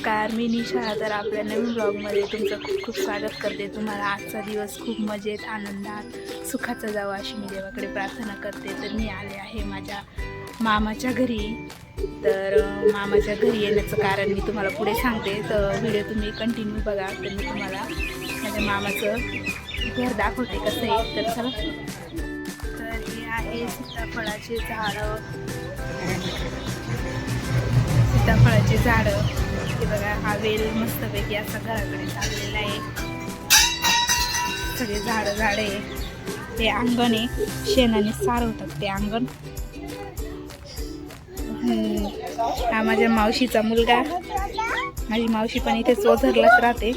नमस्कार, मी निशा. तर आपल्या नवीन ब्लॉगमध्ये तुमचं खूप खूप स्वागत करते. तुम्हाला आजचा दिवस खूप मजेत, आनंदात, सुखाचा जावा अशी मी देवाकडे प्रार्थना करते. तर मी आले आहे माझ्या मामाच्या घरी. तर मामाच्या घरी येण्याचं कारण मी तुम्हाला पुढे सांगते. तर व्हिडिओ तुम्ही कंटिन्यू बघा. तर मी तुम्हाला माझ्या मामाचं घर दाखवते कसं आहे. तर चला. तर हे आहे सीताफळाचे झाडं. सीताफळाची झाडं हे बघा. हा वेल मस्तपैकी असा घराकडे चाललेला आहे. सगळे झाडं आहे. ते अंगण आहे, शेणाने सारवतात ते अंगण. हा माझ्या मावशीचा मुलगा. माझी मावशी पण इथेच ओझरलाच राहते.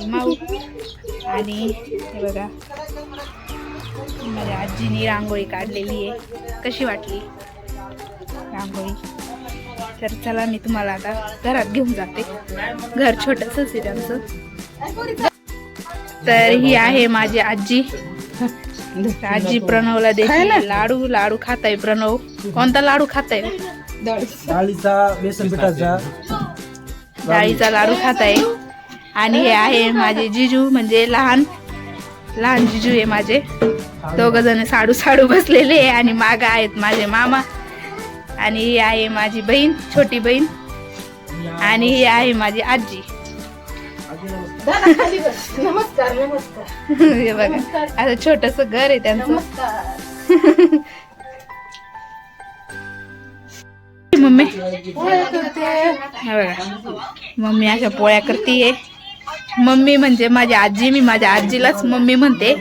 माऊ. आणि हे बघा माझ्या आजीने रांगोळी काढलेली आहे. कशी वाटली रांगोळी? तर चला, मी तुम्हाला आता घरात घेऊन जाते. घर छोटंसंच आहे त्यांचं. तर ही आहे माझी आजी. आजी प्रणवला देते लाडू खाताय. प्रणव कोणता लाडू खाताय? डाळीचा लाडू खाताय. आणि हे आहे माझे जिजू, म्हणजे लहान जिजू आहे माझे. दोघ जण साडू बसलेले आहे. आणि माग आहेत माझे मामा. आणि ही आहे माझी बहीण, छोटी बहीण. आणि ही आहे माझी आजी. नमस्कार. हे बघा, असं छोटस घर आहे त्यांचं. मम्मी मम्मी अशा पोळ्या करतीये. मम्मी म्हणजे माझी आजी. मी माझ्या आजीलाच मम्मी म्हणते.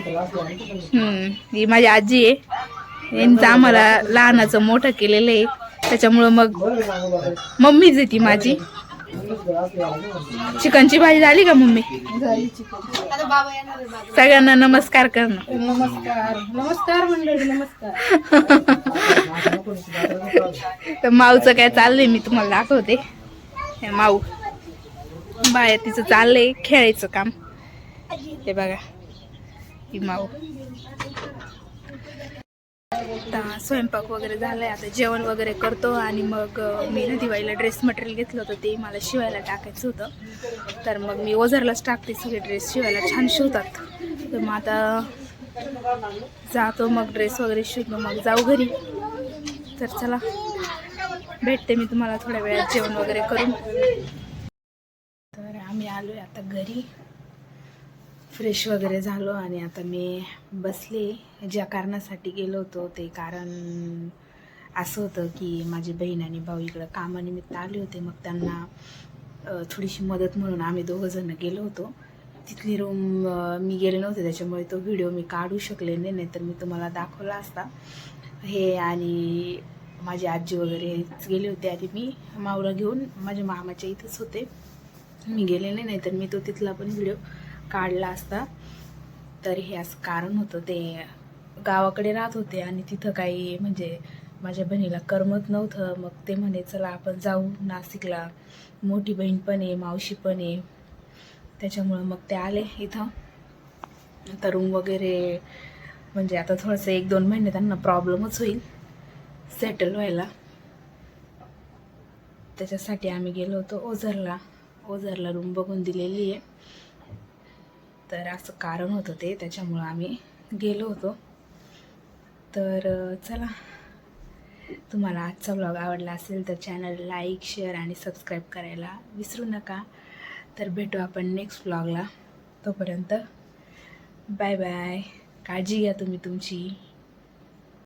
ही माझी आजी आहे. यांचं आम्हाला लहानाचं मोठं केलेलं आहे, त्याच्यामुळं मग मम्मीच आहे ती माझी. चिकनची भाजी झाली का मम्मी? सगळ्यांना नमस्कार करणं. नमस्कार मंडळी, नमस्कार. तर माऊचं काय चाललंय मी तुम्हाला दाखवते. माऊ बाहेर तिचं चाललंय खेळायचं काम. हे बघा ही माऊ. आता स्वयंपाक वगैरे झालाय. आता जेवण वगैरे करतो. आणि मग मी ना दिवाळीला ड्रेस मटेरियल घेतलं होतं, ते मला शिवायला टाकायचं होतं. तर मग मी ओझरलाच टाकते. सगळे ड्रेस शिवायला छान शिवतात. तर मग आता जातो, मग ड्रेस वगैरे शिवतो, मग जाऊ घरी. तर चला, भेटते मी तुम्हाला थोड्या वेळात जेवण वगैरे करून. तर आम्ही आलोय आता घरी. फ्रेश वगैरे झालो आणि आता मी बसले. ज्या कारणासाठी गेलो होतो ते कारण असं होतं की माझी बहीण आणि भाऊ इकडं कामानिमित्त आले होते. मग त्यांना थोडीशी मदत म्हणून आम्ही दोघंजण गेलो होतो. तिथली रूम मी गेले नव्हते, त्याच्यामुळे तो व्हिडिओ मी काढू शकले नाही, तर मी तुम्हाला दाखवला असता. हे आणि माझी आजी वगैरे गेले होते. आणि मी माऊला घेऊन माझ्या मामाच्या इथंच होते. मी गेले नाही, तर मी तो तिथला पण व्हिडिओ काढला असता. तर हे असं कारण होतं. ते गावाकडे राहत होते आणि तिथं काही म्हणजे माझ्या बहिणीला करमत नव्हतं. मग ते म्हणे चला आपण जाऊ नाशिकला, मोठी बहीण पण आहे, मावशी पण आहे. त्याच्यामुळं मग ते आले इथं. आता रूम वगैरे म्हणजे आता थोडंसं 1-2 महिने त्यांना प्रॉब्लेमच होईल सेटल व्हायला. त्याच्यासाठी आम्ही गेलो होतो ओझरला रूम बघून दिलेली आहे. तर असं कारण होतं ते, त्याच्यामुळं आम्ही गेलो होतो. तर चला, तुम्हाला आजचा व्लॉग आवडला असेल तर चॅनल लाईक, शेअर आणि सबस्क्राईब करायला विसरू नका. तर भेटू आपण नेक्स्ट व्लॉगला. तोपर्यंत बाय बाय. काळजी घ्या तुम्ही तुमची.